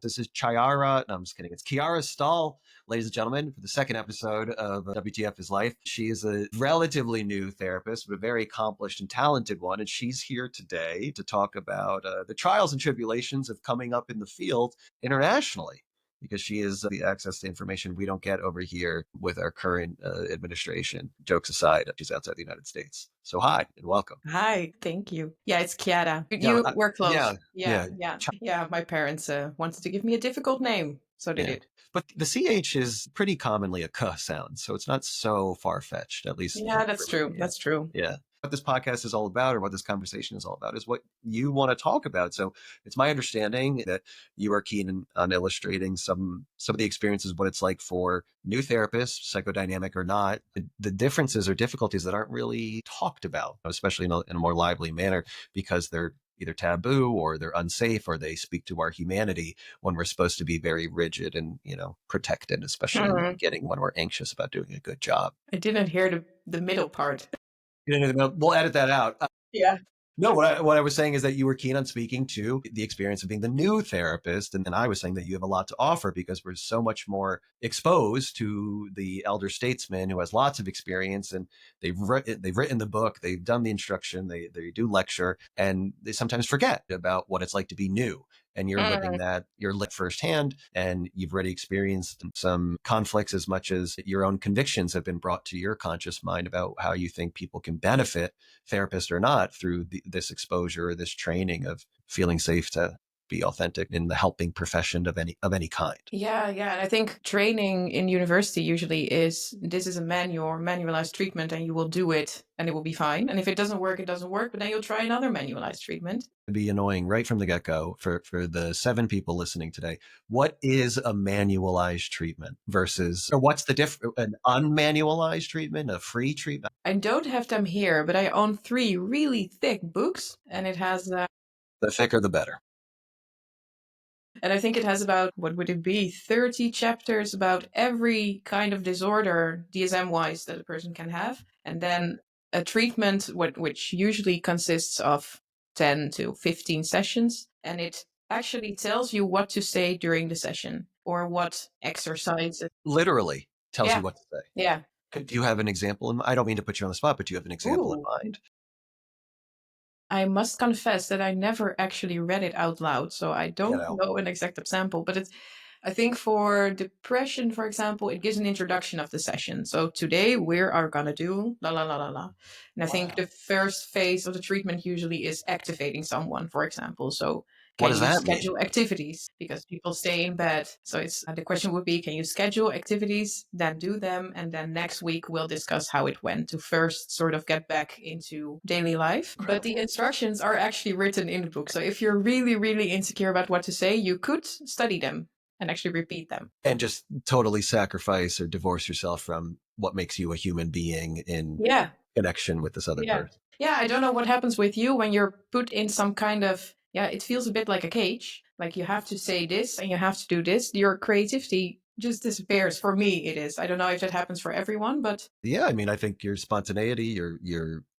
This is Chiara. No, I'm just kidding. It's Chiara S, ladies and gentlemen, for the second episode of WTF is Life. She is a relatively new therapist, but a very accomplished and talented one. And she's here today to talk about the trials and tribulations of coming up in the field internationally, because she is the access to information we don't get over here with our current administration. Jokes aside, she's outside the United States. So hi and welcome. Hi, thank you. Yeah, it's Chiara. Yeah, You were yeah, close. yeah. Yeah. My parents wanted to give me a difficult name, so they Yeah. did. But the CH is pretty commonly a K sound, so it's not so far-fetched, at least Yeah, for that's true. me. Yeah. That's true. Yeah. What this podcast is all about, or what this conversation is all about, is what you want to talk about. So it's my understanding that you are keen on illustrating some of the experiences, what it's like for new therapists, psychodynamic or not, the differences or difficulties that aren't really talked about, especially in a more lively manner, because they're either taboo or they're unsafe or they speak to our humanity when we're supposed to be very rigid and, protected, especially in the Hmm. beginning when we're anxious about doing a good job. I didn't hear the middle part. We'll edit that out. Yeah. No, what I was saying is that you were keen on speaking to the experience of being the new therapist. And I was saying that you have a lot to offer because we're so much more exposed to the elder statesman who has lots of experience, and they've written the book, they've done the instruction, they do lecture, and they sometimes forget about what it's like to be new. And you're living Mm. that, you're lit firsthand, and you've already experienced some conflicts as much as your own convictions have been brought to your conscious mind about how you think people can benefit, therapist or not, through this exposure or this training of feeling safe to be authentic in the helping profession of any kind. Yeah. And I think training in university usually is this is a manual or manualized treatment, and you will do it, and it will be fine. And if it doesn't work, it doesn't work. But then you'll try another manualized treatment. It'd be annoying right from the get-go for the 7 people listening today. What is a manualized treatment versus, or what's the difference? An unmanualized treatment, a free treatment? I don't have them here, but I own 3 really thick books, and it has The thicker, the better. and I think it has about, what would it be, 30 chapters about every kind of disorder, DSM wise, that a person can have. And then a treatment, which usually consists of 10 to 15 sessions. And it actually tells you what to say during the session or what exercises. Literally tells you Yeah. what to say. Yeah. Do you have an example? I don't mean to put you on the spot, but do you have an example in Ooh. mind? I must confess that I never actually read it out loud, so I don't know an exact example. But I think for depression, for example, it gives an introduction of the session. So today we are gonna do la la la la la, and I think Wow. the first phase of the treatment usually is activating someone, for example. So What can does you that mean? schedule activities because people stay in bed? So it's the question would be, can you schedule activities, then do them, and then next week we'll discuss how it went to first sort of get back into daily life. But the instructions are actually written in the book. So if you're really, really insecure about what to say, you could study them and actually repeat them. And just totally sacrifice or divorce yourself from what makes you a human being in Yeah. connection with this other Yeah. person. Yeah. I don't know what happens with you when you're put in some kind of, yeah, it feels a bit like a cage. Like you have to say this and you have to do this. Your creativity just disappears. For me, it is. I don't know if that happens for everyone, but Yeah, I mean, I think your spontaneity,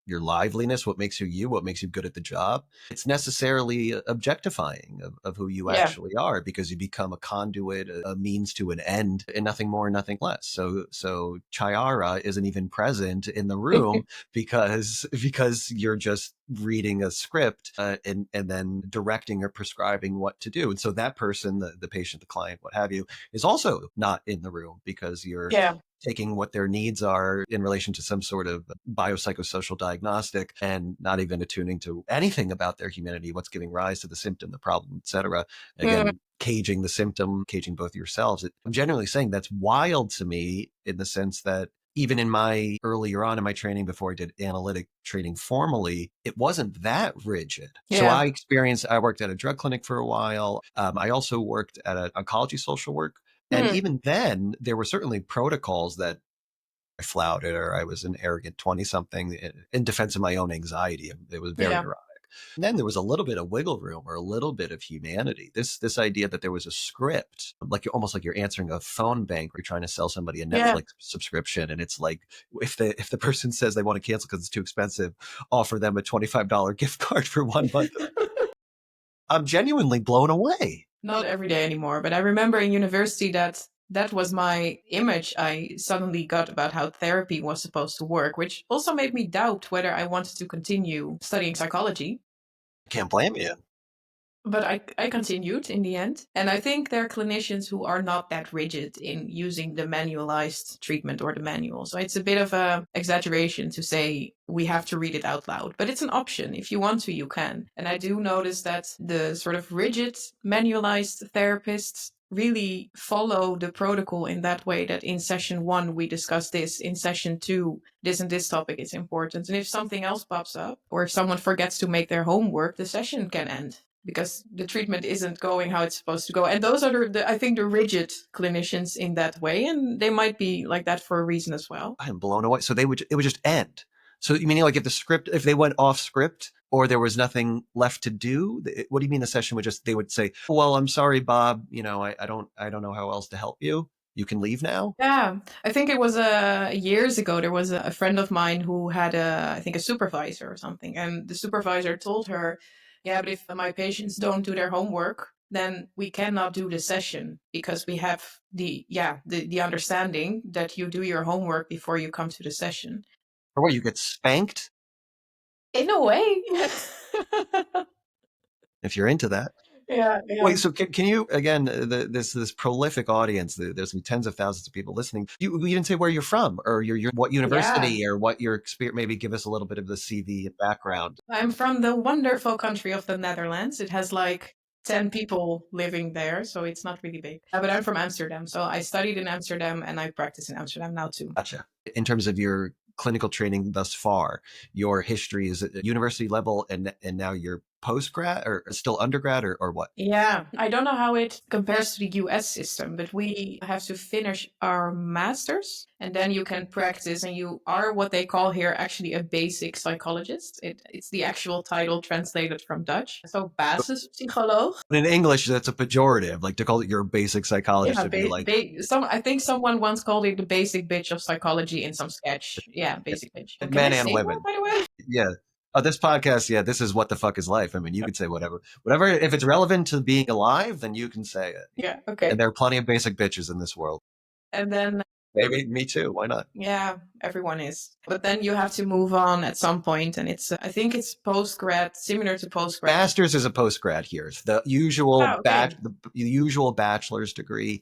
your liveliness, what makes you you, what makes you good at the job, it's necessarily objectifying of who you yeah. actually are, because you become a conduit, a means to an end, and nothing more, nothing less. So Chiara isn't even present in the room because you're just reading a script, and then directing or prescribing what to do. And so that person, the patient, the client, what have you, is also not in the room because you're Yeah. taking what their needs are in relation to some sort of biopsychosocial diagnostic and not even attuning to anything about their humanity, what's giving rise to the symptom, the problem, etc. Mm. Again, caging the symptom, caging both yourselves. I'm generally saying that's wild to me, in the sense that even in my earlier on in my training, before I did analytic training formally, it wasn't that rigid. So Yeah. I worked at a drug clinic for a while. I also worked at an oncology social work. And Mm. even then, there were certainly protocols that I flouted, or I was an arrogant 20 something in defense of my own anxiety. It was very Yeah. neurotic. And then there was a little bit of wiggle room or a little bit of humanity. This idea that there was a script, like you're almost like you're answering a phone bank, where you're trying to sell somebody a Yeah. Netflix subscription. And it's like, if the person says they want to cancel because it's too expensive, offer them a $25 gift card for 1 month. I'm genuinely blown away. not every day anymore, but I remember in university that that was my image I suddenly got about how therapy was supposed to work, which also made me doubt whether I wanted to continue studying psychology. Can't blame you. But I continued in the end. And I think there are clinicians who are not that rigid in using the manualized treatment or the manual. So it's a bit of a exaggeration to say we have to read it out loud. But it's an option. If you want to, you can. And I do notice that the sort of rigid manualized therapists really follow the protocol in that way, that in session one we discuss this, in session two this and this topic is important, and if something else pops up or if someone forgets to make their homework, the session can end because the treatment isn't going how it's supposed to go. And those are I think the rigid clinicians in that way, and they might be like that for a reason as well. I am blown away. So it would just end. So you mean like if they went off script or there was nothing left to do, what do you mean the session would just, they would say, well, I'm sorry, Bob, I don't know how else to help you. You can leave now. Yeah, I think it was years ago. There was a friend of mine who had I think a supervisor or something, and the supervisor told her, "Yeah, but if my patients don't do their homework, then we cannot do the session because we have the understanding that you do your homework before you come to the session." Or what, you get spanked In a way, if you're into that. yeah, Wait, yeah, so can you again, this prolific audience? There's gonna be tens of thousands of people listening. You didn't say where you're from or your what yeah. university or what your experience. Maybe give us a little bit of the CV and background. I'm from the wonderful country of the Netherlands. It has like 10 people living there, so it's not really big. But I'm from Amsterdam. So I studied in Amsterdam and I practice in Amsterdam now too. Gotcha. In terms of your clinical training thus far, your history is at university level, and now you're post grad or still undergrad or what? Yeah, I don't know how it compares to the US system, but we have to finish our masters and then you can practice, and you are what they call here actually a basic psychologist. It's the actual title translated from Dutch. So basispsycholoog. But in English, that's a pejorative. Like to call it your basic psychologist Yeah, would be like, I think someone once called it the basic bitch of psychology in some sketch. Yeah, basic bitch. Can I men and say that, women. by the way? Yeah. This podcast, yeah, this is what the fuck is life. I mean, you could say whatever, whatever. If it's relevant to being alive, then you can say it. Yeah, And okay. there are plenty of basic bitches in this world. And then, Maybe me too. Why not? yeah, everyone is. But then you have to move on at some point, and I think it's post grad, similar to post grad. Master's is a post grad here. The Ah, okay. usual bachelor's degree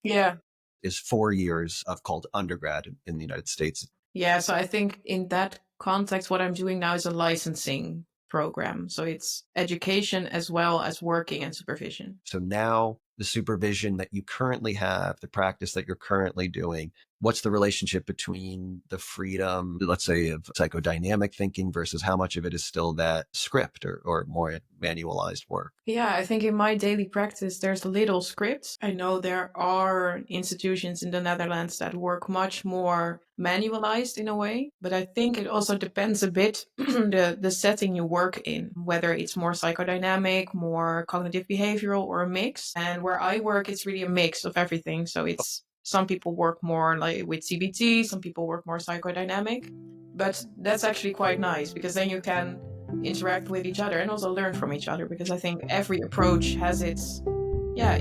Yeah. is 4 years of called undergrad in the United States. Yeah, so I think in that context, what I'm doing now is a licensing program. So it's education as well as working and supervision. So now the supervision that you currently have, the practice that you're currently doing, what's the relationship between the freedom, let's say, of psychodynamic thinking versus how much of it is still that script or more manualized work? Yeah, I think in my daily practice, there's little scripts. I know there are institutions in the Netherlands that work much more manualized in a way, but I think it also depends a bit the setting you work in, whether it's more psychodynamic, more cognitive behavioral, or a mix. And where I work, it's really a mix of everything. So it's some people work more like with CBT, some people work more psychodynamic, but that's actually quite nice because then you can interact with each other and also learn from each other, because I think every approach has its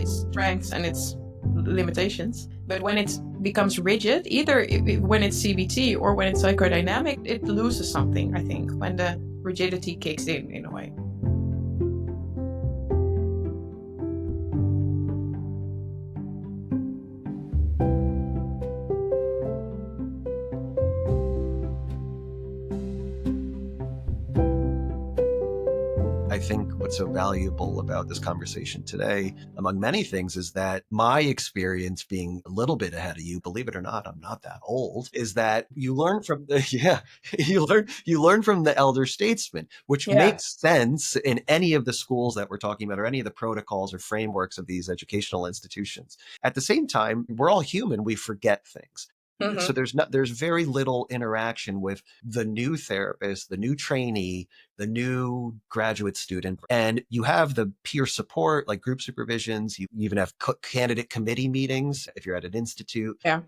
strengths and its limitations. But when it becomes rigid, either when it's CBT or when it's psychodynamic, it loses something, I think, when the rigidity kicks in a way. I think what's so valuable about this conversation today, among many things, is that my experience being a little bit ahead of you, believe it or not, I'm not that old, is that you learn from the, yeah, you learn from the elder statesmen, which Yeah. makes sense in any of the schools that we're talking about or any of the protocols or frameworks of these educational institutions. At the same time, we're all human, we forget things. So Hmm. there's very little interaction with the new therapist, the new trainee, the new graduate student, and you have the peer support like group supervisions. You even have candidate committee meetings if you're at an institute. Yeah.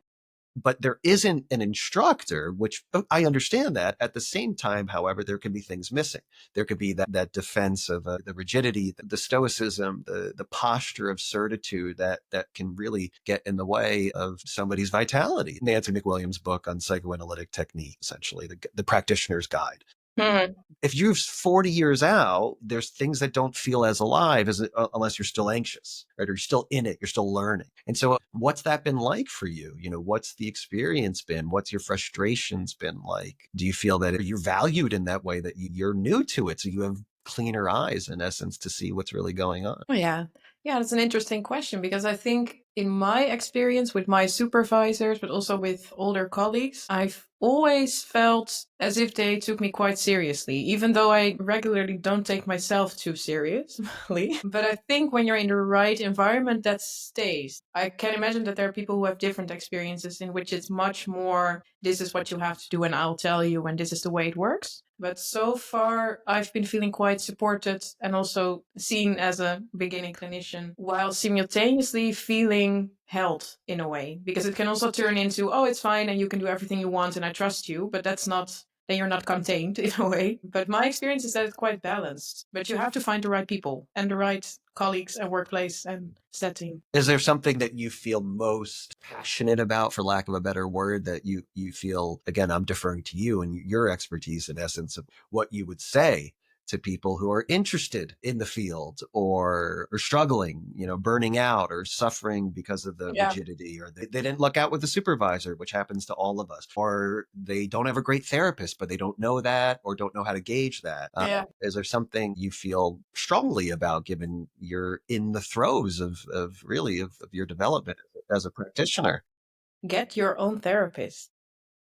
but there isn't an instructor, which I understand that. At the same time, however, there can be things missing. There could be that defense of the rigidity, the stoicism, the posture of certitude that can really get in the way of somebody's vitality. Nancy McWilliams' book on psychoanalytic technique, essentially, the practitioner's guide. Mhm. If you're 40 years out, there's things that don't feel as alive as unless you're still anxious, right? Or you're still in it, you're still learning. And so what's that been like for you? What's the experience been? What's your frustrations been like? Do you feel that you're valued in that way, that you're new to it? So you have cleaner eyes, in essence, to see what's really going on? Oh, yeah. Yeah, that's an interesting question because I think in my experience with my supervisors, but also with older colleagues, I've always felt as if they took me quite seriously, even though I regularly don't take myself too seriously. But I think when you're in the right environment, that stays. I can imagine that there are people who have different experiences in which it's much more, this is what you have to do, and I'll tell you, and this is the way it works. But so far, I've been feeling quite supported and also seen as a beginning clinician while simultaneously feeling held in a way. Because it can also turn into, oh, it's fine and you can do everything you want and I trust you. But that's not, then you're not contained in a way. But my experience is that it's quite balanced. But you have to find the right people and the right colleagues and workplace and setting. Is there something that you feel most passionate about, for lack of a better word, that you feel, again, I'm deferring to you and your expertise, in essence, of what you would say to people who are interested in the field, or struggling, burning out or suffering because of the Yeah. rigidity, or they didn't look out with the supervisor, which happens to all of us, or they don't have a great therapist, but they don't know that or don't know how to gauge that. Yeah. Is there something you feel strongly about, given you're in the throes of really of your development as a practitioner? Get your own therapist.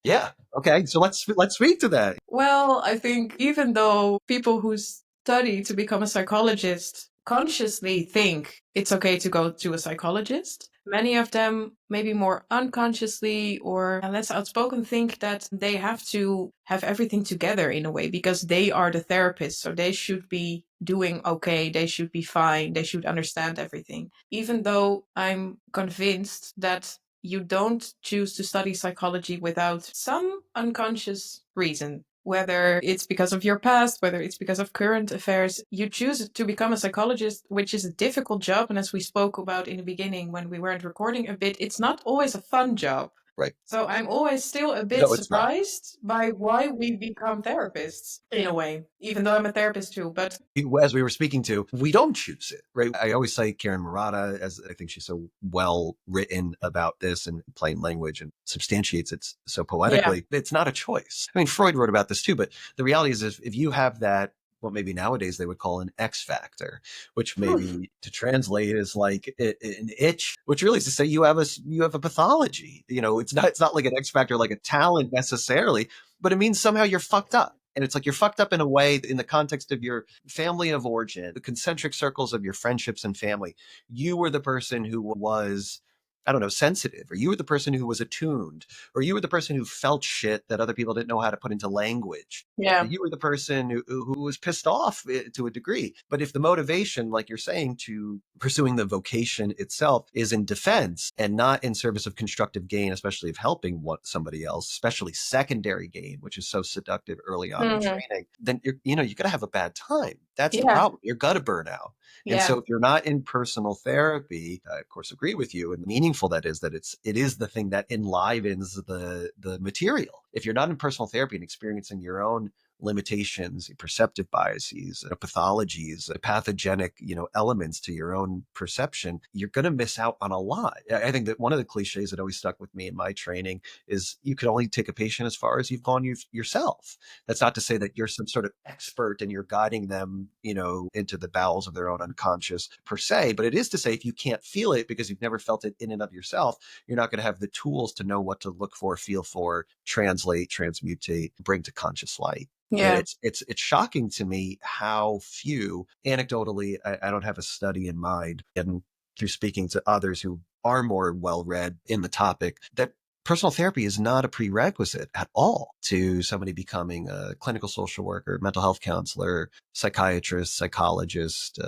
Yeah. Okay. So let's speak to that. Well, I think even though people who study to become a psychologist consciously think it's okay to go to a psychologist, many of them, maybe more unconsciously or less outspoken, think that they have to have everything together in a way because they are the therapist. So they should be doing okay, they should be fine, they should understand everything. Even though I'm convinced that you don't choose to study psychology without some unconscious reason. Whether it's because of your past, whether it's because of current affairs, you choose to become a psychologist, which is a difficult job. And as we spoke about in the beginning when we weren't recording a bit, it's not always a fun job. Right. So I'm always still a bit No, it's not. surprised by why we become therapists in a way, even though I'm a therapist too. But As we were speaking to, we don't choose it, right? I always cite Karen Murata, as I think she's so well written about this in plain language and substantiates it so yeah. poetically. It's not a choice. I mean, Freud wrote about this too, but the reality is, if you have that, what maybe nowadays they would call an X factor, which maybe to translate is like an itch, which really is to say you have a pathology. It's not like an X factor, like a talent necessarily, but it means somehow you're fucked up. And it's like you're fucked up in a way, in the context of your family of origin, the concentric circles of your friendships and family. You were the person who was, I don't know, sensitive, or you were the person who was attuned, or you were the person who felt shit that other people didn't know how to put into language. Yeah. You were the person who was pissed off, to a degree. But if the motivation, like you're saying, to pursuing the vocation itself is in defense and not in service of constructive gain, especially of helping somebody else, especially secondary gain, which is so seductive early on in Mhm. training, then you're going to have a bad time. That's the Yeah. problem. You're going to burn out. And Yeah. so if you're not in personal therapy, I of course agree with you, and meaningful that is, that it is the thing that enlivens the material. If you're not in personal therapy and experiencing your own limitations, perceptive biases, pathologies, pathogenic, elements to your own perception, you're going to miss out on a lot. I think that one of the cliches that always stuck with me in my training is you can only take a patient as far as you've gone yourself. That's not to say that you're some sort of expert and you're guiding them, into the bowels of their own unconscious per se, but it is to say, if you can't feel it because you've never felt it in and of yourself, you're not going to have the tools to know what to look for, feel for, translate, transmutate, bring to conscious light. And Yeah. it's shocking to me how few, anecdotally, I don't have a study in mind, and through speaking to others who are more well read in the topic, that personal therapy is not a prerequisite at all to somebody becoming a clinical social worker, mental health counselor, psychiatrist, psychologist,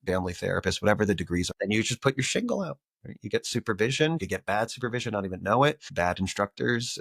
family therapist, whatever the degrees are. And you just put your shingle out. Right? You get supervision, you get bad supervision, not even know it, bad instructors,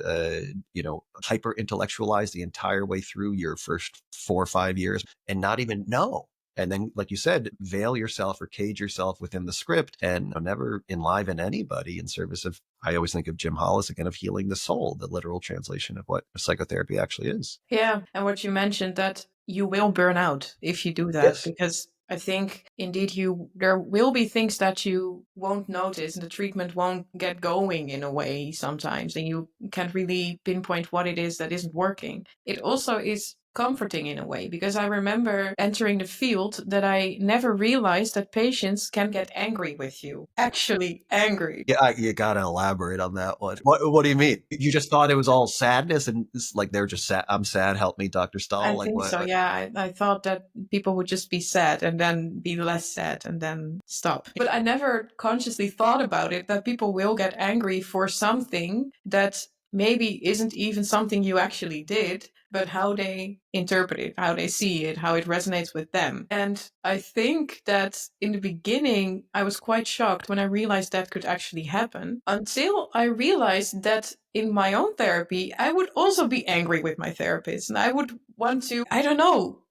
hyper intellectualize the entire way through your first 4 or 5 years and not even know. And then, like you said, veil yourself or cage yourself within the script and never enliven anybody in service of, I always think of Jim Hollis again, of healing the soul, the literal translation of what psychotherapy actually is. Yeah, and what you mentioned that you will burn out if you do that, Yes. because I think indeed you there will be things that you won't notice and the treatment won't get going in a way sometimes and you can't really pinpoint what it is that isn't working. It also is comforting in a way because I remember entering the field that I never realized that patients can get angry with you. Actually angry. Yeah, you gotta elaborate on that one. What do you mean? You just thought it was all sadness and it's like they're just sad. I'm sad. Help me, Doctor I Stahl. Like think what? so. Yeah, I thought that people would just be sad and then be less sad and then stop. But I never consciously thought about it that people will get angry for something that maybe isn't even something you actually did, but how they interpret it, how they see it, how it resonates with them. And I think that in the beginning, I was quite shocked when I realized that could actually happen until I realized that in my own therapy, I would also be angry with my therapist and I would want to, I don't know,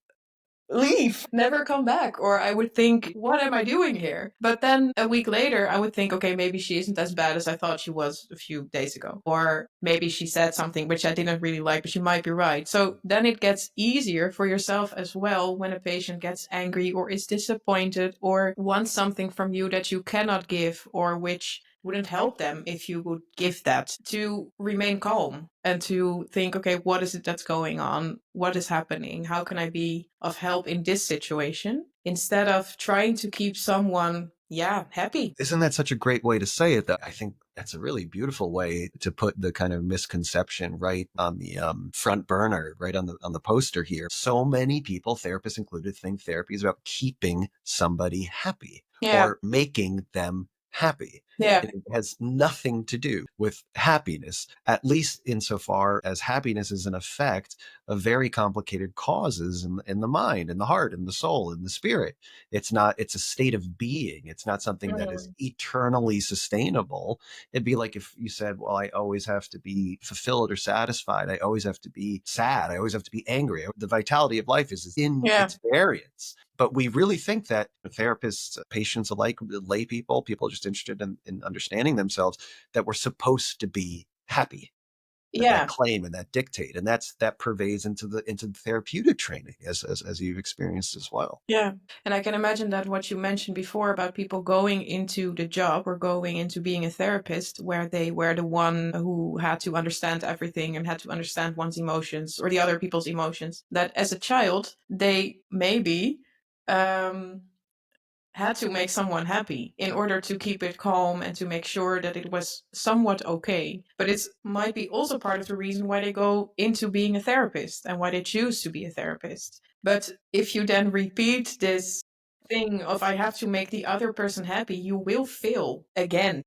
leave, never come back. Or I would think, what am I doing here? But then a week later, I would think, okay, maybe she isn't as bad as I thought she was a few days ago. Or maybe she said something which I didn't really like, but she might be right. So then it gets easier for yourself as well when a patient gets angry or is disappointed or wants something from you that you cannot give or which wouldn't help them if you would give that to remain calm and to think, okay, what is it that's going on? What is happening? How can I be of help in this situation? Instead of trying to keep someone, yeah, happy. Isn't that such a great way to say it? That I think that's a really beautiful way to put the kind of misconception right on the front burner, right on the poster here. So many people, therapists included, think therapy is about keeping somebody happy Yeah. or making them happy. Yeah. It has nothing to do with happiness, at least insofar as happiness is an effect of very complicated causes in the mind, in the heart, in the soul, in the spirit. It's not, it's a state of being. It's not something that is Mm. eternally sustainable. It'd be like if you said, well, I always have to be fulfilled or satisfied. I always have to be sad. I always have to be angry. The vitality of life is in Yeah. its variance. But we really think that therapists, patients alike, lay people, people just interested in understanding themselves, that we're supposed to be happy, that Yeah. claim and that dictate. And that pervades into the therapeutic training as you've experienced as well. Yeah. And I can imagine that what you mentioned before about people going into the job or going into being a therapist, where they were the one who had to understand everything and had to understand one's emotions or the other people's emotions, that as a child, they maybe um, had to make someone happy in order to keep it calm and to make sure that it was somewhat okay. But it might be also part of the reason why they go into being a therapist and why they choose to be a therapist. But if you then repeat this thing of I have to make the other person happy, you will fail again.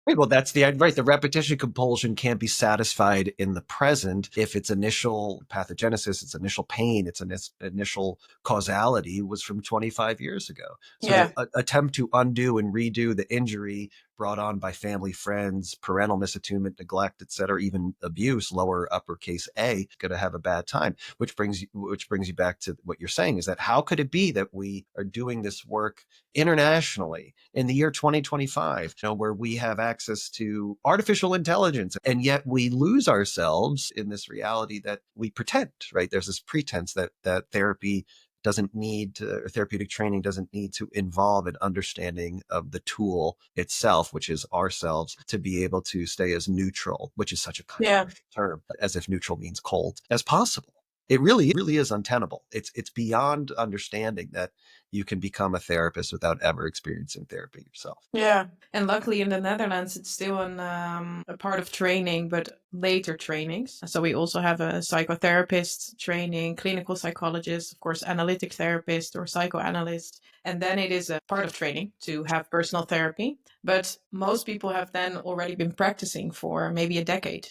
Right, well, that's the right. The repetition compulsion can't be satisfied in the present if its initial pathogenesis, its initial pain, its initial causality was from 25 years ago. So Yeah. to attempt to undo and redo the injury brought on by family, friends, parental misattunement, neglect, etc., even abuse, lower uppercase A, going to have a bad time. Which brings you back to what you're saying, is that how could it be that we are doing this work internationally in the year 2025, where we have access to artificial intelligence, and yet we lose ourselves in this reality that we pretend, right? There's this pretense that therapy doesn't need to, or therapeutic training doesn't need to involve an understanding of the tool itself, which is ourselves, to be able to stay as neutral, which is such a Yeah. controversial term, as if neutral means cold, as possible. It really is untenable. It's beyond understanding that you can become a therapist without ever experiencing therapy yourself. Yeah, and luckily in the Netherlands, it's still a part of training, but later trainings. So we also have a psychotherapist training, clinical psychologist, of course, analytic therapist or psychoanalyst. And then it is a part of training to have personal therapy. But most people have then already been practicing for maybe a decade.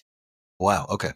Wow. Okay.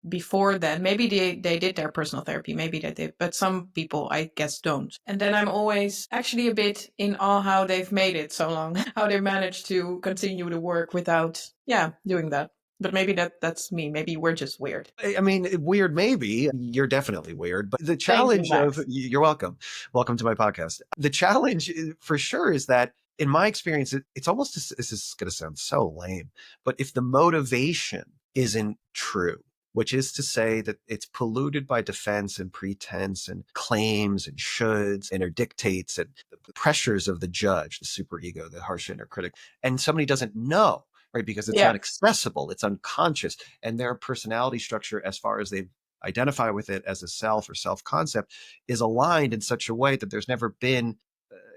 before then. Maybe they did their personal therapy, maybe they did, but some people I guess don't. And then I'm always actually a bit in awe how they've made it so long, how they managed to continue to work without, yeah, doing that. But maybe that's me. Maybe we're just weird. I mean, weird, maybe. You're definitely weird. But the Thank you, challenge of, Max. you're welcome. Welcome to my podcast. The challenge for sure is that, in my experience, it's almost, this is going to sound so lame, but if the motivation isn't true, which is to say that it's polluted by defense and pretense and claims and shoulds and or dictates and the pressures of the judge, the superego, the harsh inner critic, and somebody doesn't know, right? Because it's not Yeah. accessible, it's unconscious, and their personality structure, as far as they identify with it as a self or self concept, is aligned in such a way that there's never been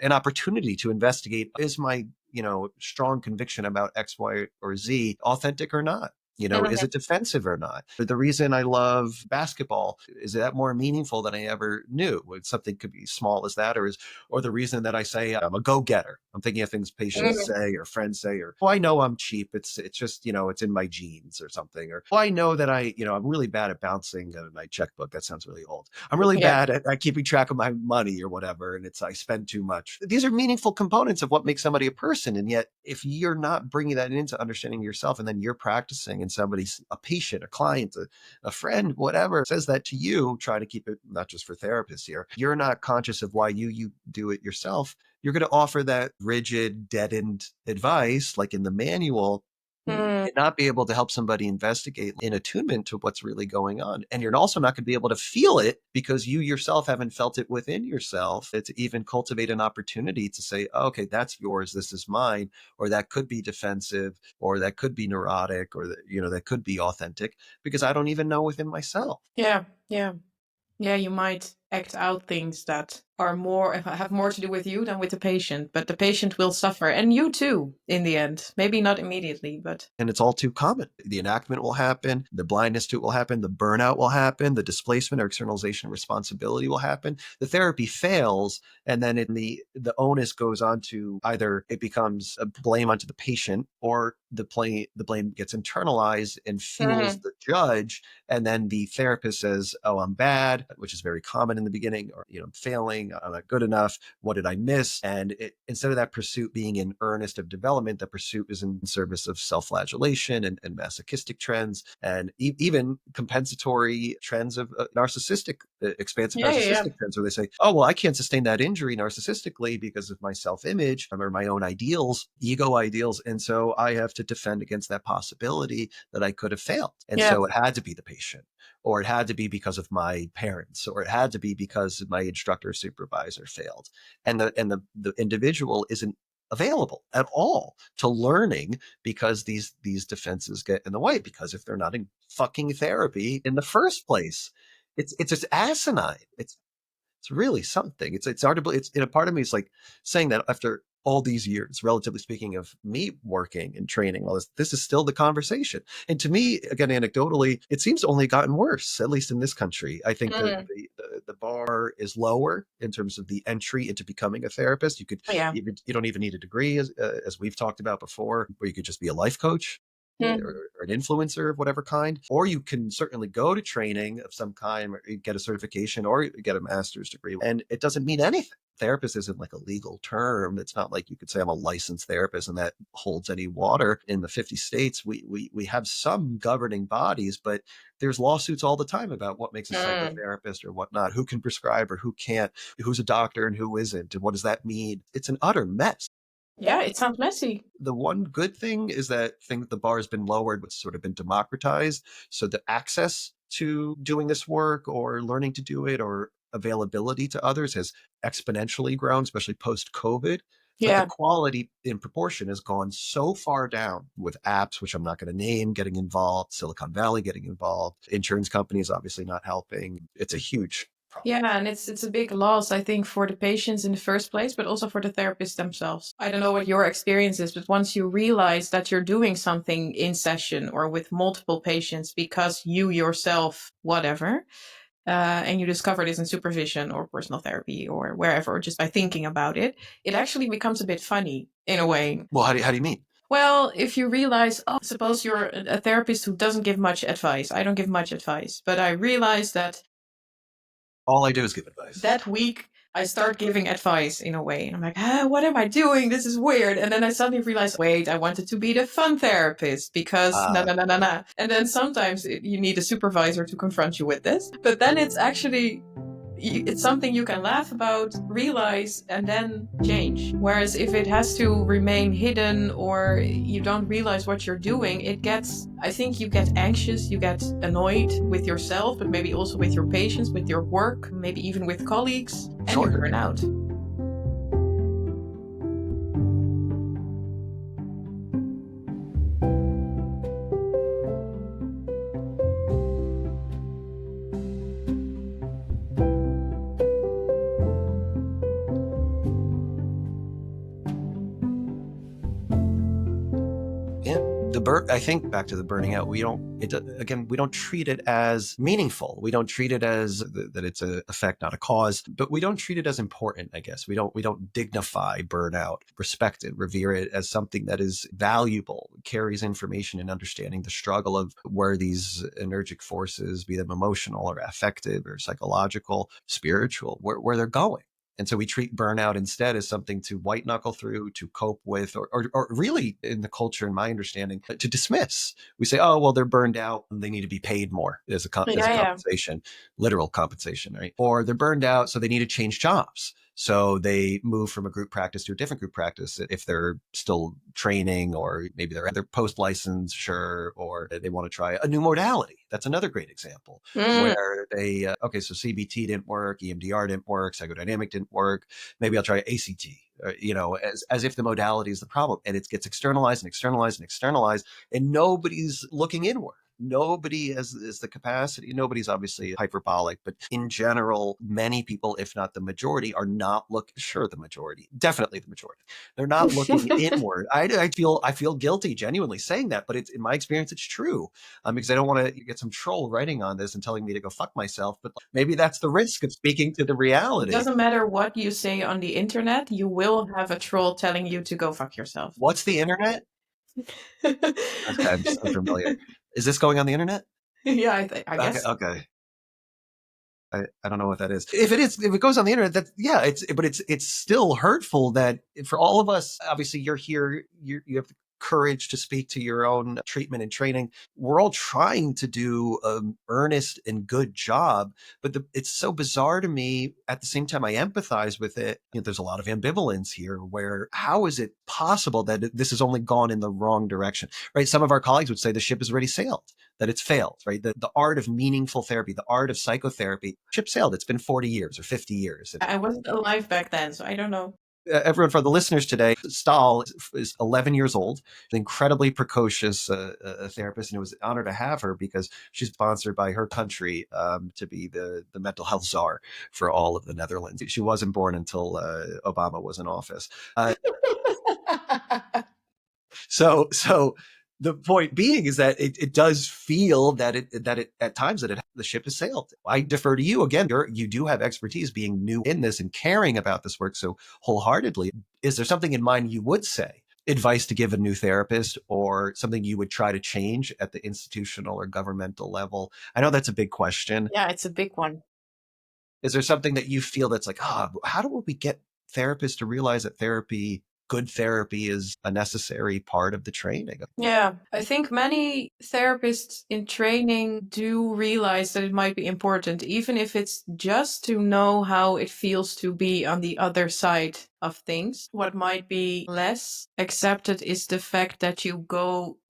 an opportunity to investigate, is my, strong conviction about X, Y, or Z authentic or not? Is Mhm. it defensive or not? The reason I love basketball, is that more meaningful than I ever knew? Something could be small as that, or the reason that I say I'm a go-getter. I'm thinking of things patients Mhm. say or friends say, or, oh, I know I'm cheap. It's just, it's in my genes or something. Or, oh, I know that I'm really bad at bouncing my checkbook. That sounds really old. I'm really Yeah. bad at keeping track of my money or whatever. And I spend too much. These are meaningful components of what makes somebody a person. And yet, if you're not bringing that into understanding yourself, and then you're practicing, and somebody's a patient, a client, a friend, whatever, says that to you, try to keep it not just for therapists here. You're not conscious of why you do it yourself. You're going to offer that rigid, deadened advice, like in the manual, Mm. and not be able to help somebody investigate in attunement to what's really going on. And you're also not going to be able to feel it because you yourself haven't felt it within yourself to even cultivate an opportunity to say, oh, okay, that's yours, this is mine, or that could be defensive, or that could be neurotic, or that could be authentic, because I don't even know within myself. Yeah. Yeah. Yeah, you might act out things that are more have more to do with you than with the patient, but the patient will suffer, and you too in the end. Maybe not immediately, but And it's all too common. The enactment will happen, the blindness to it will happen, the burnout will happen, the displacement or externalization of responsibility will happen. The therapy fails, and then the onus goes on to, either it becomes a blame onto the patient, or the blame gets internalized and fuels Mhm. the judge. And then the therapist says, oh, I'm bad, which is very common in the beginning, or, I'm failing, I'm not good enough, what did I miss? And instead of that pursuit being in earnest of development, the pursuit is in service of self-flagellation and masochistic trends, and even compensatory trends of narcissistic, expansive Yeah, yeah, yeah. narcissistic trends, where they say, oh, well, I can't sustain that injury narcissistically because of my self-image or my own ideals, ego ideals. And so I have to defend against that possibility that I could have failed. And Yeah. so it had to be the patient, or it had to be because of my parents, or it had to be because my instructor or supervisor failed. And the individual isn't available at all to learning, because these defenses get in the way, because if they're not in fucking therapy in the first place, it's just asinine. It's really something. It's hard to believe. It's, in a part of me, it's like saying that after all these years, relatively speaking, of me working and training, all this is still the conversation. And to me, again, anecdotally, it seems only gotten worse, at least in this country. I think that Mhm. the bar is lower in terms of the entry into becoming a therapist. Yeah. You don't even need a degree, as we've talked about before, where you could just be a life coach, Mhm. or an influencer of whatever kind. Or you can certainly go to training of some kind, or get a certification, or get a master's degree. And it doesn't mean anything. Therapist isn't like a legal term. It's not like you could say I'm a licensed therapist and that holds any water. In the 50 states, we have some governing bodies, but there's lawsuits all the time about what makes a Mm. psychotherapist or whatnot, who can prescribe or who can't, who's a doctor and who isn't, and what does that mean? It's an utter mess. Yeah, it sounds messy. The one good thing is that the bar has been lowered, but sort of been democratized. So the access to doing this work, or learning to do it, or availability to others, has exponentially grown, especially post COVID. But the Yeah. quality in proportion has gone so far down, with apps, which I'm not going to name, getting involved, Silicon Valley getting involved, insurance companies obviously not helping. It's a huge problem. Yeah, and it's a big loss, I think, for the patients in the first place, but also for the therapists themselves. I don't know what your experience is, but once you realize that you're doing something in session or with multiple patients because you yourself, whatever, and you discover this in supervision or personal therapy or wherever, or just by thinking about it, it actually becomes a bit funny in a way. Well, how do you mean? Well, if you realize, oh, suppose you're a therapist who doesn't give much advice. I don't give much advice, but I realize that All I do is give advice. that week I start giving advice in a way. And I'm like, what am I doing? This is weird. And then I suddenly realize, wait, I wanted to be the fun therapist because na Uh, na na na na. And then sometimes you need a supervisor to confront you with this. But then it's actually it's something you can laugh about, realize, and then change. Whereas if it has to remain hidden or you don't realize what you're doing, I think you get anxious, you get annoyed with yourself, but maybe also with your patients, with your work, maybe even with colleagues, and you sure. burn out. Yeah. I think back to the burning out, we don't treat it as meaningful. We don't treat it as that it's a effect, not a cause, but we don't treat it as important, I guess. We don't dignify burnout, respect it, revere it as something that is valuable, carries information and understanding the struggle of where these energic forces, be them emotional or affective or psychological, spiritual, where they're going. And so we treat burnout instead as something to white knuckle through, to cope with, or really in the culture, in my understanding, to dismiss. We say, oh, well, they're burned out and they need to be paid more as a Yeah, yeah. compensation, literal compensation, right? Or they're burned out, so they need to change jobs. So they move from a group practice to a different group practice if they're still training, or maybe they're post licensure, or they want to try a new modality. That's another great example Mm. where okay, so CBT didn't work, EMDR didn't work, psychodynamic didn't work. Maybe I'll try ACT. As if the modality is the problem, and it gets externalized and externalized and externalized, and nobody's looking inward. Nobody has is the capacity. Nobody's obviously hyperbolic, but in general, many people, if not the majority, are not looking. Sure, the majority, definitely the majority. They're not looking inward. I feel guilty genuinely saying that, but it's in my experience, it's true. Because I don't want to get some troll writing on this and telling me to go fuck myself. But maybe that's the risk of speaking to the It reality. doesn't matter what you say on the internet, you will have a troll telling you to go fuck yourself. What's the internet? Okay, I'm just unfamiliar. Is this going on the internet? Yeah, I Okay, guess. okay. I don't know what that is. If it goes on the internet, that yeah, it's still hurtful that for all of us, obviously you're here, you have the courage to speak to your own treatment and training. We're all trying to do an earnest and good job, but it's so bizarre to me. At the same time, I empathize with it. There's a lot of ambivalence here where how is it possible that this has only gone in the wrong direction, right? Some of our colleagues would say the ship has already sailed, that it's failed, right? The art of meaningful therapy, the art of psychotherapy, ship sailed. It's been 40 years or 50 years. I wasn't alive back then, so I don't know. Everyone, for the listeners today, Stahl is 11 years old, an incredibly precocious therapist, and it was an honor to have her because she's sponsored by her country to be the mental health czar for all of the Netherlands. She wasn't born until Obama was in office. So the point being is that it does feel that it at times the ship has sailed. I defer to you again. You do have expertise being new in this and caring about this work so wholeheartedly. Is there something in mind you would say? Advice to give a new therapist, or something you would try to change at the institutional or governmental level? I know that's a big question. Yeah, it's a big one. Is there something that you feel that's like, how do we get therapists to realize that good therapy is a necessary part of the training? Yeah, I think many therapists in training do realize that it might be important, even if it's just to know how it feels to be on the other side of things. What might be less accepted is the fact that you get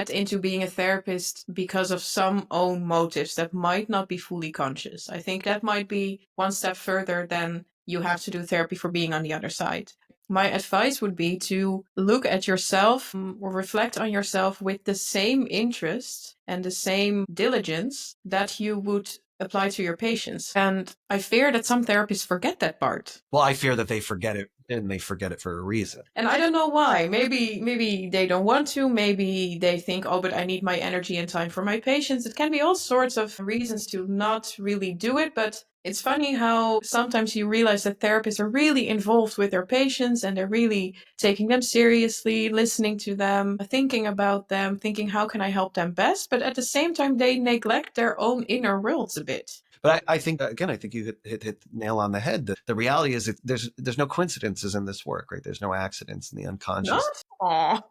into being a therapist because of some own motives that might not be fully conscious. I think that might be one step further than you have to do therapy for being on the other side. My advice would be to look at yourself or reflect on yourself with the same interest and the same diligence that you would apply to your patients. And I fear that some therapists forget that part. Well, I fear that they forget it and they forget it for a reason. And I don't know why. Maybe they don't want to. Maybe they think, oh, but I need my energy and time for my patients. It can be all sorts of reasons to not really do it. But it's funny how sometimes you realize that therapists are really involved with their patients and they're really taking them seriously, listening to them, thinking about them, thinking how can I help them best. But at the same time, they neglect their own inner worlds a bit. But I think again, I think you hit the nail on the head. The reality is there's no coincidences in this work, right? There's no accidents in the unconscious. Not? Aw.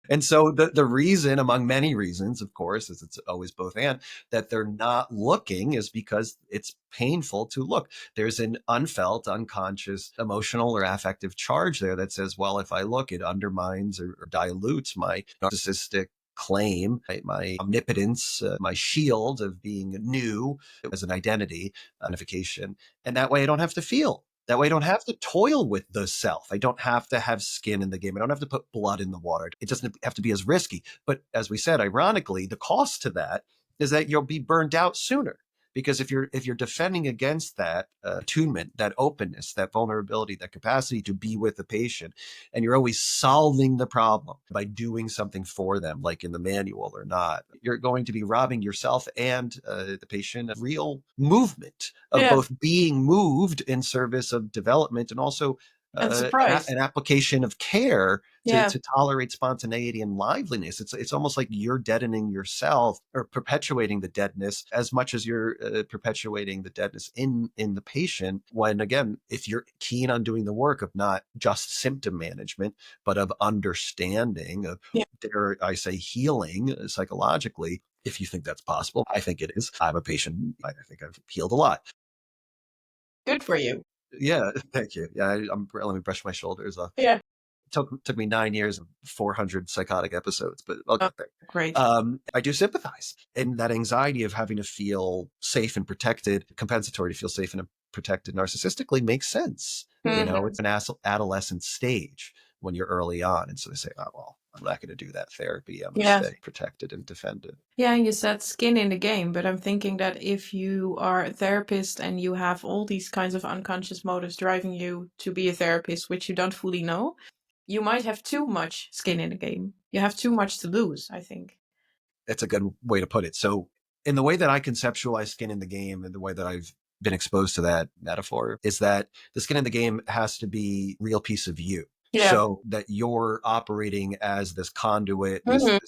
And so the reason, among many reasons, of course, is it's always both and, that they're not looking is because it's painful to look. There's an unfelt, unconscious, emotional or affective charge there that says, well, if I look, it undermines or dilutes my narcissistic claim, my omnipotence, my shield of being new as an identification. And that way I don't have to feel. That way I don't have to toil with the self. I don't have to have skin in the game. I don't have to put blood in the water. It doesn't have to be as risky. But as we said, ironically, the cost to that is that you'll be burned out sooner. Because if you're defending against that attunement, that openness, that vulnerability, that capacity to be with the patient, and you're always solving the problem by doing something for them, like in the manual or not, you're going to be robbing yourself and the patient of real movement, of Yeah. both being moved in service of development and also And surprise. an application of care Yeah. to tolerate spontaneity and liveliness. It's almost like you're deadening yourself or perpetuating the deadness as much as you're perpetuating the deadness in the patient. When again, if you're keen on doing the work of not just symptom management, but of understanding, of Yeah. dare I say healing psychologically, if you think that's possible, I think it is. I'm a patient. I think I've healed a lot. Good for you. Yeah, thank you. Yeah, let me brush my shoulders off. Yeah. Took me 9 years and 400 psychotic episodes, but I'll Oh, get there. great. I do sympathize, and that anxiety of having to feel safe and protected, compensatory to feel safe and protected narcissistically makes sense. You know, Mhm. it's an adolescent stage when you're early on, and so they say, "Oh well, I'm not going to do that therapy. I'm going to Yeah. stay protected and defended." Yeah, and you said skin in the game, but I'm thinking that if you are a therapist and you have all these kinds of unconscious motives driving you to be a therapist, which you don't fully know, you might have too much skin in the game. You have too much to lose, I think. That's a good way to put it. So, in the way that I conceptualize skin in the game and the way that I've been exposed to that metaphor is that the skin in the game has to be real piece of you. Yeah. So that you're operating as this conduit, Mhm.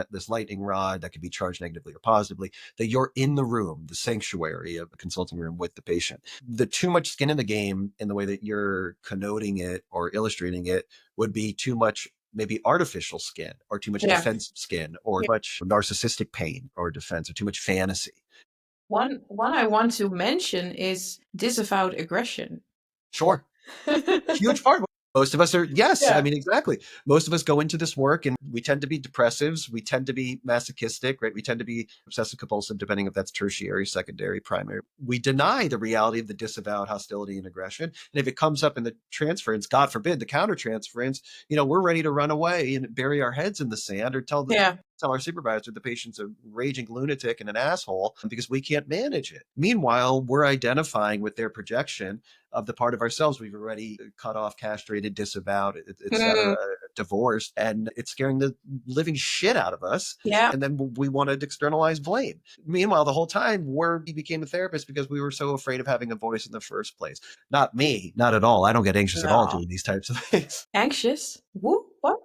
this lightning rod that can be charged negatively or positively, that you're in the room, the sanctuary of the consulting room with the patient. The too much skin in the game in the way that you're connoting it or illustrating it would be too much maybe artificial skin or too much Yeah. defensive skin or Yeah. too much narcissistic pain or defense or too much fantasy. One I want to mention is disavowed aggression. Sure. Huge part. Most of us are, yes, I Yeah. mean, exactly. Most of us go into this work and we tend to be depressives. We tend to be masochistic, right? We tend to be obsessive compulsive, depending if that's tertiary, secondary, primary. We deny the reality of the disavowed hostility and aggression. And if it comes up in the transference, God forbid, the countertransference, we're ready to run away and bury our heads in the sand or Yeah. tell our supervisor the patient's a raging lunatic and an asshole because we can't manage it. Meanwhile, we're identifying with their projection of the part of ourselves we've already cut off, castrated, disavowed, et cetera, Mhm. divorced, and it's scaring the living shit out of us. Yeah. And then we want to externalize blame. Meanwhile, the whole time we became a therapist because we were so afraid of having a voice in the first place. Not me, not at all. I don't get anxious at all No. doing these types of things. Anxious? Woo? What?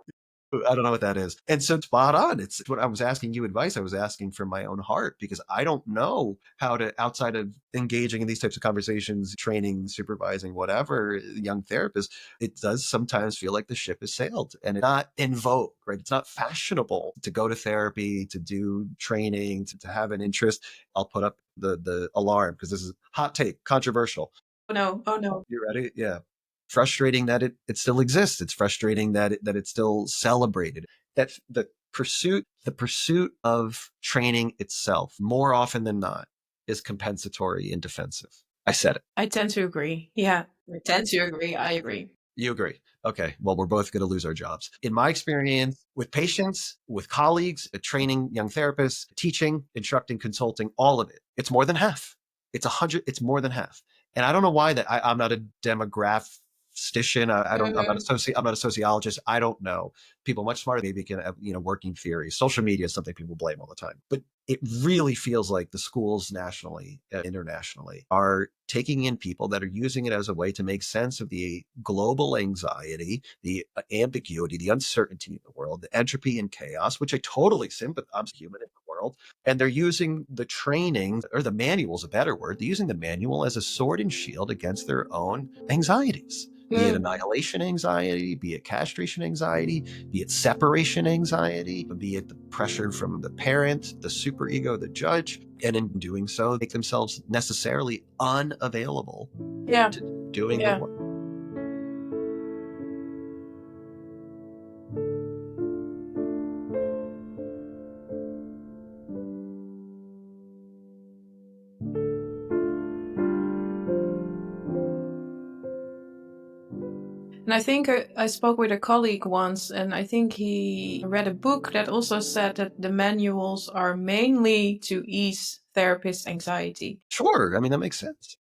I don't know what that is. And so spot on. It's what I was asking you advice. I was asking from my own heart because I don't know how to, outside of engaging in these types of conversations, training, supervising, whatever, young therapists, it does sometimes feel like the ship has sailed and it's not in vogue, right? It's not fashionable to go to therapy, to do training, to have an interest. I'll put up the alarm because this is hot take, controversial. Oh no. Oh no. You ready? Yeah. Frustrating that it still exists. It's frustrating that it's still celebrated. That the pursuit of training itself, more often than not, is compensatory and defensive. I said it. I tend to agree. Yeah. I tend to agree. I agree. You agree. Okay. Well, we're both going to lose our jobs. In my experience with patients, with colleagues, training young therapists, teaching, instructing, consulting, all of it, it's more than half. It's more than half. And I don't know why that I'm not a demographic statistician. I don't. Mhm. I'm not a sociologist. I don't know. People much smarter maybe can have, working theories. Social media is something people blame all the time, but it really feels like the schools nationally, internationally, are taking in people that are using it as a way to make sense of the global anxiety, the ambiguity, the uncertainty in the world, the entropy and chaos, which I totally sympathize. I'm human in the world. And they're using the training, or the manual is a better word, they're using the manual as a sword and shield against their own anxieties, be it Mhm. annihilation anxiety, be it castration anxiety, be it separation anxiety, be it the pressure from the parent, the superego, the judge. And in doing so, make themselves necessarily unavailable Yeah. to doing the Yeah. work. And I think I spoke with a colleague once, and I think he read a book that also said that the manuals are mainly to ease therapists' anxiety. Sure. I mean, that makes sense.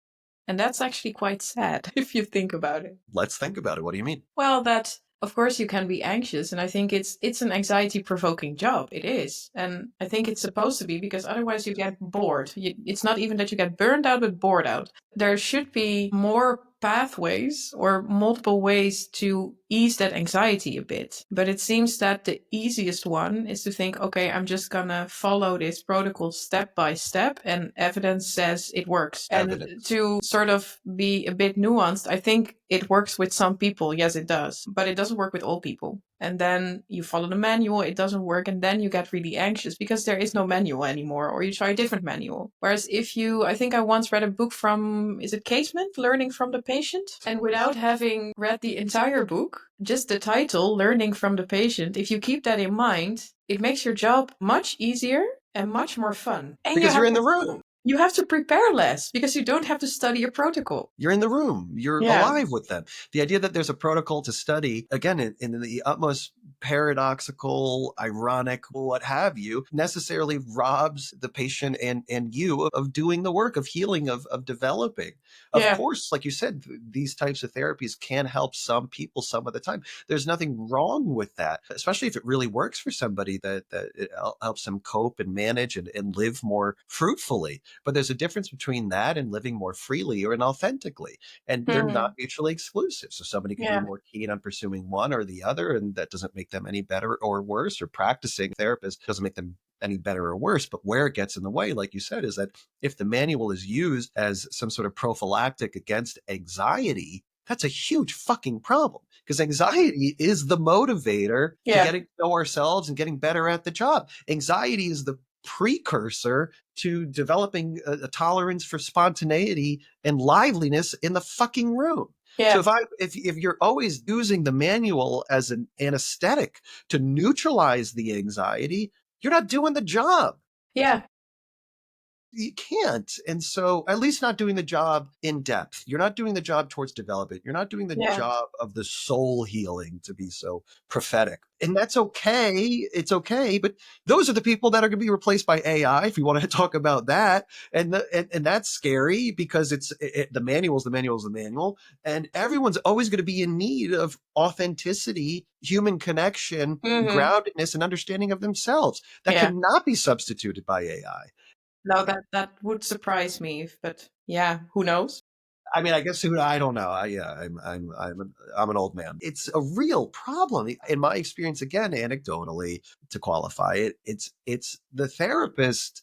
And that's actually quite sad if you think about it. Let's think about it. What do you mean? Well, that of course you can be anxious, and I think it's an anxiety provoking job. It is, and I think it's supposed to be because otherwise you get bored. It's not even that you get burned out, but bored out. There should be more pathways or multiple ways to ease that anxiety a bit. But it seems that the easiest one is to think, okay, I'm just gonna follow this protocol step by step, and evidence says it works. And Evidence. to sort of be a bit nuanced, I think it works with some people. Yes, it does. But it doesn't work with all people. And then you follow the manual, it doesn't work, and then you get really anxious because there is no manual anymore, or you try a different manual. Whereas if you, I think I once read a book from, is it Casement, Learning from the Patient? And without having read the entire book, just the title, Learning from the Patient, if you keep that in mind, it makes your job much easier and much more fun. And Because you're in the room. you have to prepare less because you don't have to study a protocol. You're in the room. You're Yeah. alive with them. The idea that there's a protocol to study, again, in the utmost paradoxical, ironic, what have you, necessarily robs the patient and you of doing the work, of healing, of developing. Of Yeah. course, like you said, these types of therapies can help some people some of the time. There's nothing wrong with that, especially if it really works for somebody, that it helps them cope and manage and live more fruitfully. But there's a difference between that and living more freely or authentically. And they're not Mhm. mutually exclusive. So somebody could be Yeah. more keen on pursuing one or the other, and that doesn't make them any better or worse, or practicing therapist doesn't make them any better or worse. But where it gets in the way, like you said, is that if the manual is used as some sort of prophylactic against anxiety, that's a huge fucking problem, because anxiety is the motivator to Yeah. getting to know ourselves and getting better at the job. Anxiety is the precursor to developing a tolerance for spontaneity and liveliness in the fucking room. So Yeah. if you're always using the manual as an anesthetic to neutralize the anxiety, you're not doing the job. Yeah. You can't. And so, at least not doing the job in depth. You're not doing the job towards development. You're not doing the Yeah. job of the soul healing, to be so prophetic. And that's okay. It's okay. But those are the people that are going to be replaced by AI, if you want to talk about that. And that's scary, because the manual is the manual is the manual. And everyone's always going to be in need of authenticity, human connection, Mhm. groundedness, and understanding of themselves. That Yeah. cannot be substituted by AI. No, that would surprise me, but yeah, who knows? I mean, I guess I don't know. Yeah, I'm an old man. It's a real problem in my experience. Again, anecdotally, to qualify it, it's the therapist's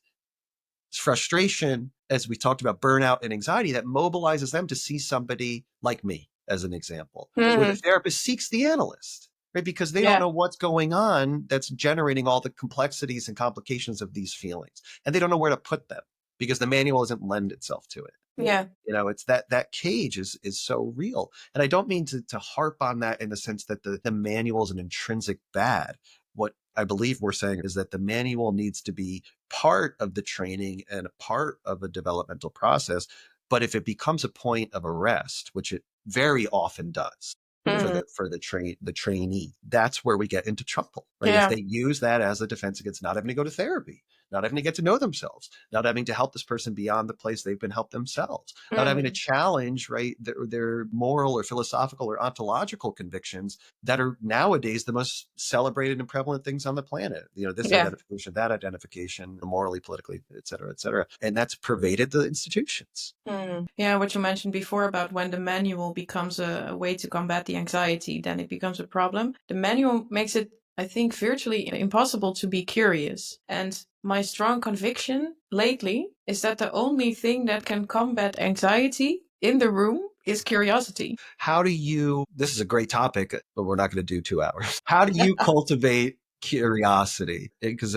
frustration, as we talked about burnout and anxiety, that mobilizes them to see somebody like me, as an example, where the Mhm. therapist seeks the analyst, right? Because they don't Yeah. know what's going on that's generating all the complexities and complications of these feelings, and they don't know where to put them because the manual doesn't lend itself to it. Yeah. It's that cage is so real. And I don't mean to harp on that in the sense that the manual is an intrinsic bad. What I believe we're saying is that the manual needs to be part of the training and a part of a developmental process. But if it becomes a point of arrest, which it very often does for Mhm. the trainee, that's where we get into trouble, right? If Yeah. they use that as a defense against not having to go to therapy, not having to get to know themselves, not having to help this person beyond the place they've been helped themselves, not having to Mm. challenge, right, their moral or philosophical or ontological convictions that are nowadays the most celebrated and prevalent things on the planet. This Yeah. identification, that identification, morally, politically, et cetera, et cetera. And that's pervaded the institutions. Mm. Yeah, what you mentioned before about when the manual becomes a way to combat the anxiety, then it becomes a problem. The manual makes it, I think, virtually impossible to be curious. And my strong conviction lately is that the only thing that can combat anxiety in the room is curiosity. How do you, this is a great topic, but we're not going to do 2 hours. How do you cultivate curiosity? Because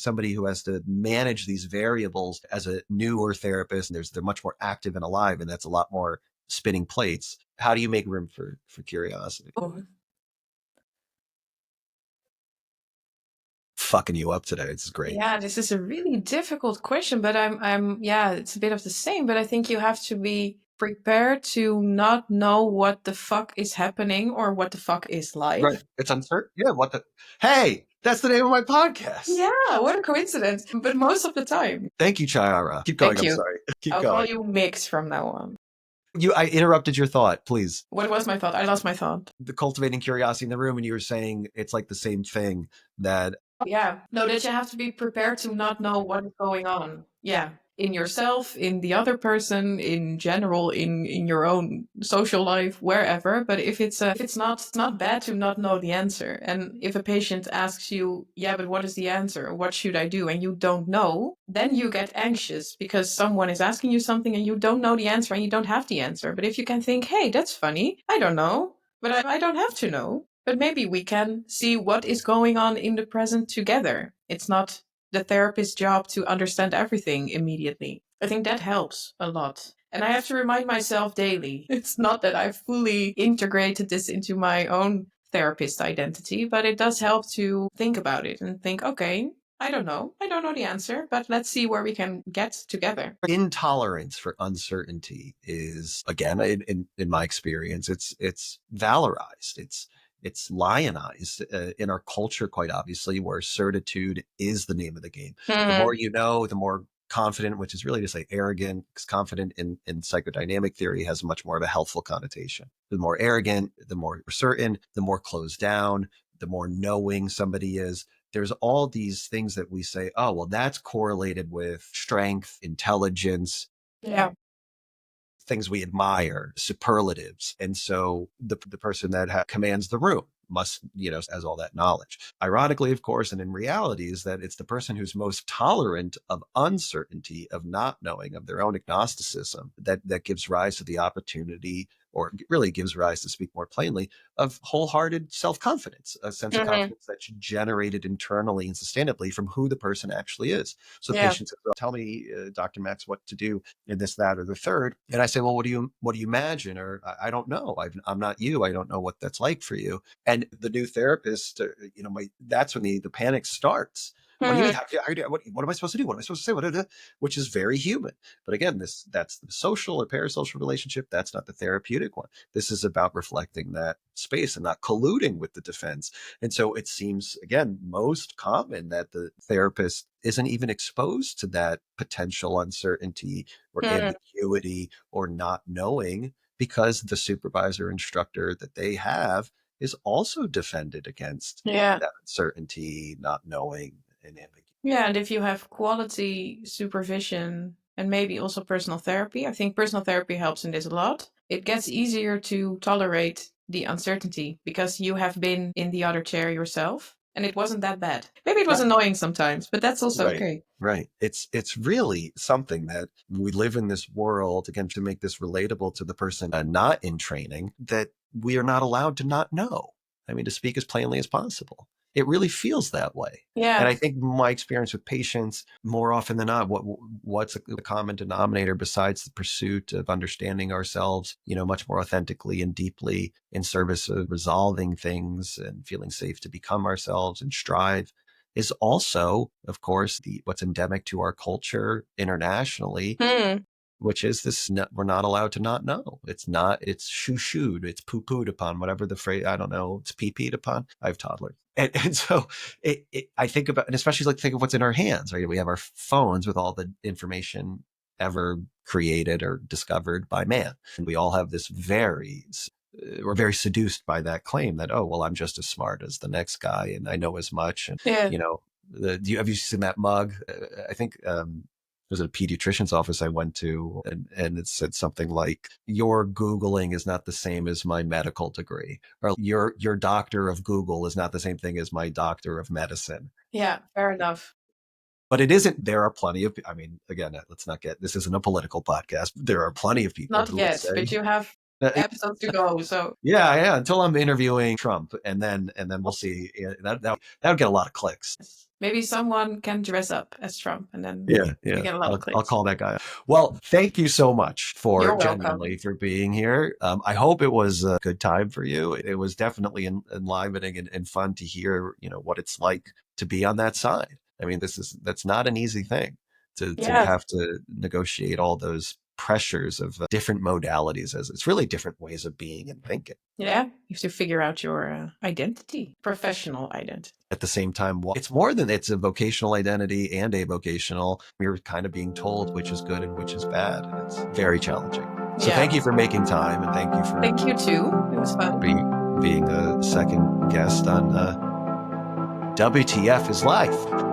somebody who has to manage these variables as a newer therapist, they're much more active and alive, and that's a lot more spinning plates. How do you make room for curiosity? Oh, Fucking you up today. It's great. yeah, this is a really difficult question, but yeah, it's a bit of the same, but I think you have to be prepared to not know what the fuck is happening or what the fuck is Right. life. It's uncertain. Yeah. Hey, that's the name of my podcast. Yeah, what a coincidence. But most of the time. Thank you, Chiara. Keep going. Thank I'm you. sorry. Keep I'll call going. you Mix from now on. I interrupted your thought, please. What was my thought? I lost my thought. The cultivating curiosity in the room, and you were saying it's like the same thing that Yeah. No, that you have to be prepared to not know what is going on. Yeah. In yourself, in the other person, in general, in your own social life, wherever. But if it's not bad to not know the answer. And if a patient asks you, yeah, but what is the answer? What should I do? And you don't know, then you get anxious because someone is asking you something and you don't know the answer and you don't have the answer. But if you can think, hey, that's funny. I don't know, but I don't have to know. But maybe we can see what is going on in the present together. It's not the therapist's job to understand everything immediately. I think that helps a lot. And I have to remind myself daily. It's not that I've fully integrated this into my own therapist identity, but it does help to think about it and think, okay, I don't know. I don't know the answer, but let's see where we can get together. intolerance for uncertainty is, again, in my experience, it's valorized. It's lionized in our culture, quite obviously, where certitude is the name of the game. The more Mm, you know, the more confident, which is really to say arrogant, because confident in psychodynamic theory has much more of a healthful connotation. The more arrogant, the more certain, the more closed down, the more knowing somebody is. There's all these things that we say, oh, well, that's correlated with strength, intelligence, yeah. things we admire, superlatives. And so the person that commands the room must, has all that knowledge. Ironically, of course, and in reality, is that it's the person who's most tolerant of uncertainty, of not knowing, of their own agnosticism, that gives rise to the opportunity, or really gives rise, to speak more plainly, of wholehearted self-confidence, a sense of Hmm. confidence that's generated internally and sustainably from who the person actually is. So Yeah. patients say, well, tell me, Dr. Max, what to do in this, that, or the third. And I say, well, what do you imagine? Or I don't know. I'm not you. I don't know what that's like for you. And the new therapist, that's when the panic starts. What do you mean? Hmm. What am I supposed to do? What am I supposed to say? Which is very human. But again, that's the social or parasocial relationship. That's not the therapeutic one. This is about reflecting that space and not colluding with the defense. And so it seems, again, most common that the therapist isn't even exposed to that potential uncertainty or Hmm. ambiguity or not knowing, because the supervisor instructor that they have is also defended against Yeah. that uncertainty, not knowing, and ambiguity. Yeah, and if you have quality supervision and maybe also personal therapy, I think personal therapy helps in this a lot. It gets easier to tolerate the uncertainty because you have been in the other chair yourself and it wasn't that bad. Maybe it was Right. annoying sometimes, but that's also Right. okay. Right. It's really something that we live in this world, again, to make this relatable to the person not in training, that we are not allowed to not know. I mean, to speak as plainly as possible. It really feels that way. And Yeah. I think my experience with patients, more often than not, what's the common denominator besides the pursuit of understanding ourselves, much more authentically and deeply in service of resolving things and feeling safe to become ourselves and strive, is also, of course, what's endemic to our culture internationally, Hmm. which is this, we're not allowed to not know. It's shoo-shooed, it's poo-pooed upon, whatever the phrase, I don't know, it's pee-peed upon. I have toddlers. And so I think about, and especially like think of what's in our hands, right? We have our phones with all the information ever created or discovered by man. And we all have this we're very seduced by that claim that, oh, well, I'm just as smart as the next guy and I know as much. And, Yeah. you know, have you seen that mug? I think was it a pediatrician's office I went to, and it said something like, "Your Googling is not the same as my medical degree," or "Your doctor of Google is not the same thing as my doctor of medicine." Yeah, fair enough. But it isn't. There are plenty of, I mean, again, let's not get, this isn't a political podcast. There are plenty of people Not who would yet, say, but you have episodes to go. So yeah, yeah, until I'm interviewing Trump, and then we'll see. Yeah, that would get a lot of clicks. maybe someone can dress up as Trump, and then Yeah, we yeah. get a lot of I'll clicks. call that guy. Well, thank you so much for You're welcome. genuinely for being here. I hope it was a good time for you. It was definitely enlivening and fun to hear, what it's like to be on that side. I mean, that's not an easy thing to Yeah, have to negotiate all those pressures of different modalities, as it's really different ways of being and thinking. yeah. You have to figure out your identity, professional identity. At the same time, it's more than, it's a vocational identity and a vocational. We're kind of being told which is good and which is bad. And it's very challenging. So Yeah. thank you for making time, and thank you for Thank you too. It was fun. being a second guest on WTF is Life.